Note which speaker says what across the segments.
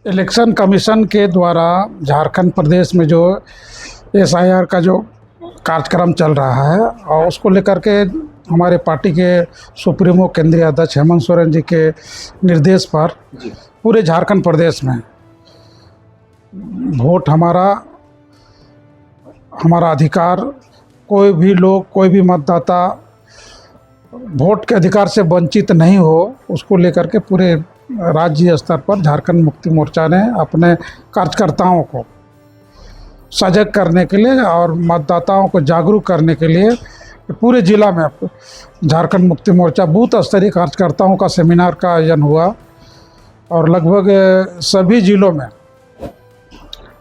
Speaker 1: Election commission के द्वारा झारखंड प्रदेश में जो एसआईआर का जो कार्यक्रम चल रहा है और उसको लेकर के हमारे पार्टी के सुप्रीमो केंद्रीय अध्यक्ष हेमंत सोरेन जी के निर्देश पर पूरे झारखंड प्रदेश में वोट हमारा अधिकार, कोई भी लोग, कोई भी मतदाता वोट के अधिकार से वंचित नहीं हो, उसको लेकर के पूरे राज्य स्तर पर झारखंड मुक्ति मोर्चा ने अपने कार्यकर्ताओं को सजग करने के लिए और मतदाताओं को जागरूक करने के लिए पूरे जिला में झारखंड मुक्ति मोर्चा बूथ स्तरीय कार्यकर्ताओं का सेमिनार का आयोजन हुआ और लगभग सभी जिलों में,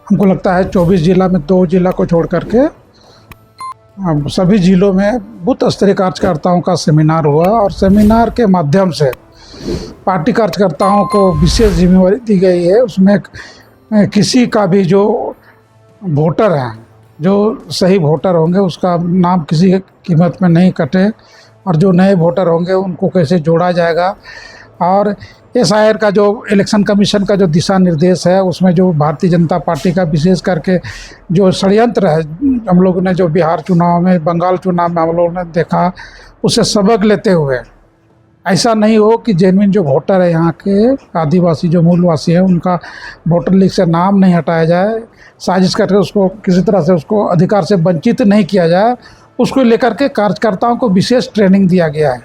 Speaker 1: हमको लगता है 24 जिला में 2 जिला को छोड़ करके सभी जिलों में बूथ स्तरीय कार्यकर्ताओं का सेमिनार हुआ और सेमिनार के माध्यम से पार्टी कार्यकर्ताओं को विशेष जिम्मेवारी दी गई है। उसमें किसी का भी जो वोटर है, जो सही वोटर होंगे, उसका नाम किसी कीमत में नहीं कटे और जो नए वोटर होंगे उनको कैसे जोड़ा जाएगा। और एसआईआर का जो इलेक्शन कमीशन का जो दिशा निर्देश है, उसमें जो भारतीय जनता पार्टी का विशेष करके जो षड्यंत्र है, हम लोगों ने जो बिहार चुनाव में, बंगाल चुनाव में हम लोगों ने देखा, उसे सबक लेते हुए ऐसा नहीं हो कि जेन्युइन जो वोटर है, यहाँ के आदिवासी जो मूलवासी हैं, उनका वोटर लिस्ट से नाम नहीं हटाया जाए, साजिश करके उसको किसी तरह से उसको अधिकार से वंचित नहीं किया जाए। उसको लेकर के कार्यकर्ताओं को विशेष ट्रेनिंग दिया गया है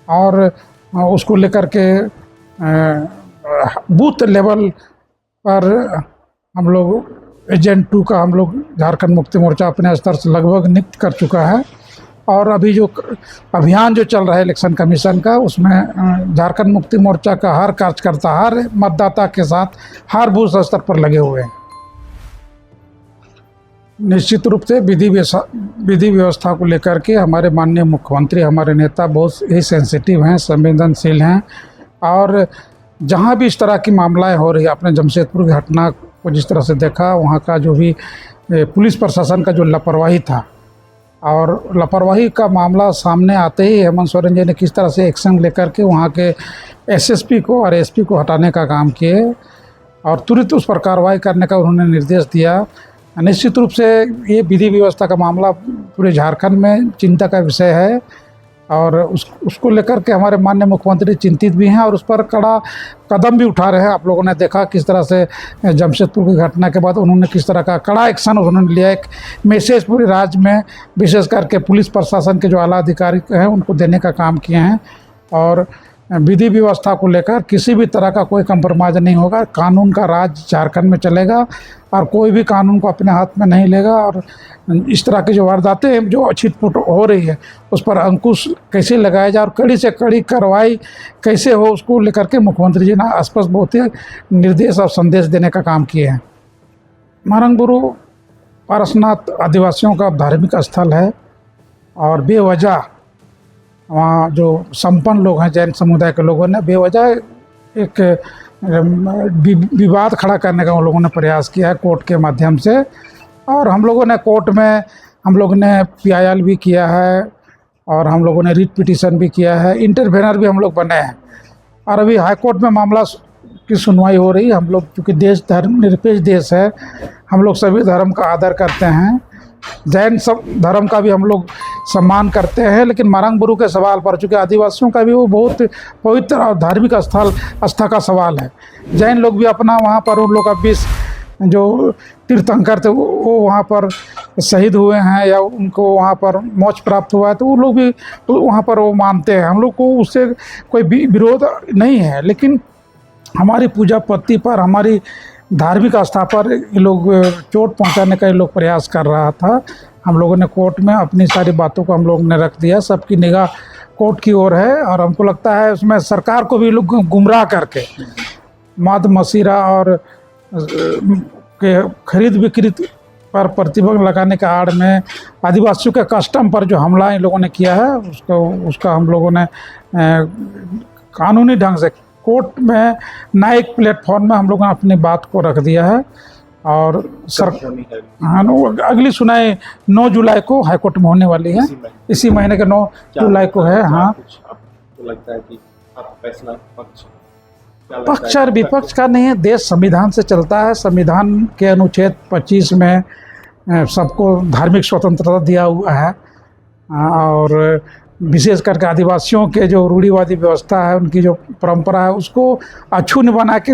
Speaker 1: और उसको लेकर के बूथ लेवल पर हम लोग एजेंट 2 का हम लोग झारखंड मुक्ति मोर्चा अपने स्तर से लगभग नियुक्त कर चुका है। और अभी जो अभियान जो चल रहा है इलेक्शन कमीशन का, उसमें झारखंड मुक्ति मोर्चा का हर कार्यकर्ता, हर मतदाता के साथ हर बूथ स्तर पर लगे हुए हैं। निश्चित रूप से विधि व्यवस्था को लेकर के हमारे माननीय मुख्यमंत्री, हमारे नेता बहुत ही सेंसिटिव हैं, संवेदनशील हैं और जहां भी इस तरह की मामलाएं हो रही है, आपने जमशेदपुर की घटना को जिस तरह से देखा, वहां का जो भी पुलिस प्रशासन का जो लापरवाही था और लापरवाही का मामला सामने आते ही हेमंत सोरेन जी ने किस तरह से एक्शन लेकर के वहाँ के एसएसपी को और एसपी को हटाने का काम किए और तुरंत उस पर कार्रवाई करने का उन्होंने निर्देश दिया। निश्चित रूप से ये विधि व्यवस्था का मामला पूरे झारखंड में चिंता का विषय है और उसको लेकर के हमारे माननीय मुख्यमंत्री चिंतित भी हैं और उस पर कड़ा कदम भी उठा रहे हैं। आप लोगों ने देखा किस तरह से जमशेदपुर की घटना के बाद उन्होंने किस तरह का कड़ा एक्शन उन्होंने लिया। एक मैसेज पूरे राज्य में विशेष करके पुलिस प्रशासन के जो आला अधिकारी हैं उनको देने का काम किए हैं और विधि व्यवस्था को लेकर किसी भी तरह का कोई कंप्रोमाइज़ नहीं होगा। कानून का राज झारखंड में चलेगा और कोई भी कानून को अपने हाथ में नहीं लेगा और इस तरह की जो वारदातें जो छिटपुट हो रही है उस पर अंकुश कैसे लगाया जाए और कड़ी से कड़ी कार्रवाई कैसे हो, उसको लेकर के मुख्यमंत्री जी ने स्पष्ट बहुत ही निर्देश और संदेश देने का काम किए हैं। मारंगबुरु पारसनाथ आदिवासियों का धार्मिक स्थल है और बेवजह वहाँ जो संपन्न लोग हैं, जैन समुदाय के लोगों ने बेवजह एक विवाद खड़ा करने का उन लोगों ने प्रयास किया है कोर्ट के माध्यम से और हम लोगों ने कोर्ट में हम लोगों ने PIL भी किया है और हम लोगों ने रिट पिटीशन भी किया है, इंटरवेनर भी हम लोग बने हैं और अभी हाई कोर्ट में मामला की सुनवाई हो रही है। हम लोग चूँकि देश धर्मनिरपेक्ष देश है, हम लोग सभी धर्म का आदर करते हैं, जैन सब धर्म का भी हम लोग सम्मान करते हैं, लेकिन मारंगबुरु के सवाल पर चूँकि आदिवासियों का भी वो बहुत पवित्र और धार्मिक आस्था का सवाल है। जैन लोग भी अपना वहाँ पर उन लोग का 20 जो तीर्थंकर थे वो वहाँ पर शहीद हुए हैं या उनको वहाँ पर मोक्ष प्राप्त हुआ है, तो वो लोग भी तो वहाँ पर वो मानते हैं। हम लोग को उससे कोई विरोध नहीं है, लेकिन हमारी पूजा पत्ती पर, हमारी धार्मिक आस्था पर ये लोग चोट पहुंचाने का ये लोग प्रयास कर रहा था। हम लोगों ने कोर्ट में अपनी सारी बातों को हम लोगों ने रख दिया, सबकी निगाह कोर्ट की ओर है और हमको लगता है उसमें सरकार को भी लोग गुमराह करके मद मदिरा और के खरीद बिक्री पर प्रतिबंध लगाने के आड़ में आदिवासियों के कस्टम पर जो हमला इन लोगों ने किया है उसका हम लोगों ने कानूनी ढंग से कोर्ट में न्यायिक प्लेटफॉर्म में हम लोगों ने अपनी बात को रख दिया है और अगली सुनाई 9 जुलाई को हाईकोर्ट में होने वाली है। इसी महीने के 9 जुलाई को है। हाँ,
Speaker 2: आपको लगता है कि आप फैसला पक्ष
Speaker 1: पक्ष और विपक्ष का नहीं है, देश संविधान से चलता है। संविधान के अनुच्छेद 25 में सबको धार्मिक स्वतंत्रता दिया हुआ है और विशेष करके आदिवासियों के जो रूढ़िवादी व्यवस्था है, उनकी जो परंपरा है, उसको अक्षुण्ण बना के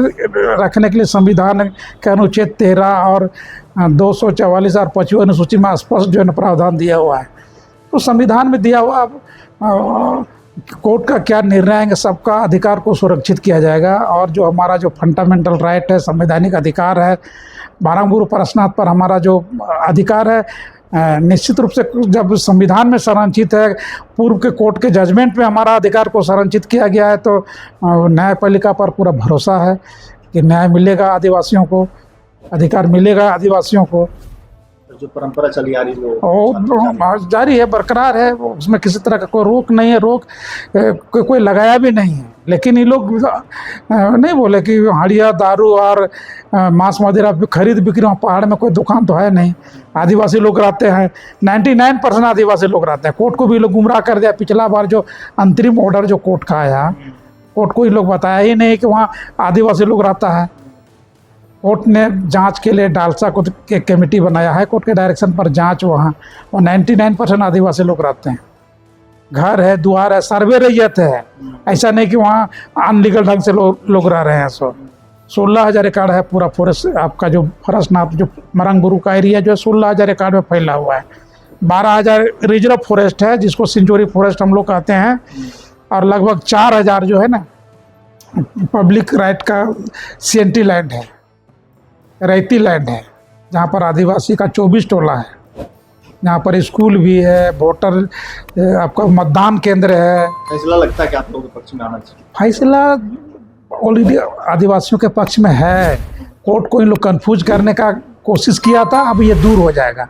Speaker 1: रखने के लिए संविधान के अनुच्छेद 13 और 244 और 25 अनुसूची में स्पष्ट जो है प्रावधान दिया हुआ है। तो संविधान में दिया हुआ कोर्ट का क्या निर्णय है, सबका अधिकार को सुरक्षित किया जाएगा। और जो हमारा जो फंडामेंटल राइट है, संवैधानिक अधिकार है, 12 गुरु प्रश्नार्थ पर हमारा जो अधिकार है, निश्चित रूप से जब संविधान में संरक्षित है, पूर्व के कोर्ट के जजमेंट में हमारा अधिकार को संरक्षित किया गया है, तो न्यायपालिका पर पूरा भरोसा है कि न्याय मिलेगा, आदिवासियों को अधिकार मिलेगा, आदिवासियों को।
Speaker 2: जो परंपरा चली आ रही है
Speaker 1: वो जारी है, बरकरार है, उसमें किसी तरह का कोई रोक नहीं है, रोक कोई लगाया भी नहीं है। लेकिन ये लोग नहीं बोले कि हड़िया दारू और मांस मदिरा खरीद बिक्री पहाड़ में कोई दुकान तो है नहीं, आदिवासी लोग रहते हैं, 99% आदिवासी लोग रहते हैं। कोर्ट को भी लोग गुमराह कर दिया। पिछला बार जो अंतरिम ऑर्डर जो कोर्ट का आया, कोर्ट को ये लोग बताया ही नहीं कि वहाँ आदिवासी लोग रहता है। कोर्ट ने जांच के लिए डालसा को एक कमेटी बनाया है, कोर्ट के डायरेक्शन पर जांच वहाँ, और 99% आदिवासी लोग रहते हैं। घर है, द्वार है, सर्वे रैयत है, ऐसा नहीं कि वहाँ अनलीगल ढंग से लोग रह रहे हैं। 16,000 एकड़ है पूरा फॉरेस्ट, आपका जो फॉरेस्ट जो मरंगुरु का एरिया जो है 16,000 एकड़ में फैला हुआ है। 12,000 रिजर्व फॉरेस्ट है, जिसको सेंचुरी फॉरेस्ट हम लोग कहते हैं, और लगभग 4,000 जो है ना पब्लिक राइट का CNT लैंड है, रैती लैंड है, जहाँ पर आदिवासी का 24 टोला है। यहाँ पर स्कूल भी है, वोटर आपका मतदान केंद्र है।
Speaker 2: फैसला लगता है कि आप लोगों के पक्ष में आना चाहिए?
Speaker 1: फैसला ऑलरेडी आदिवासियों के पक्ष में है। कोर्ट को इन लोग कंफ्यूज करने का कोशिश किया था, अब ये दूर हो जाएगा।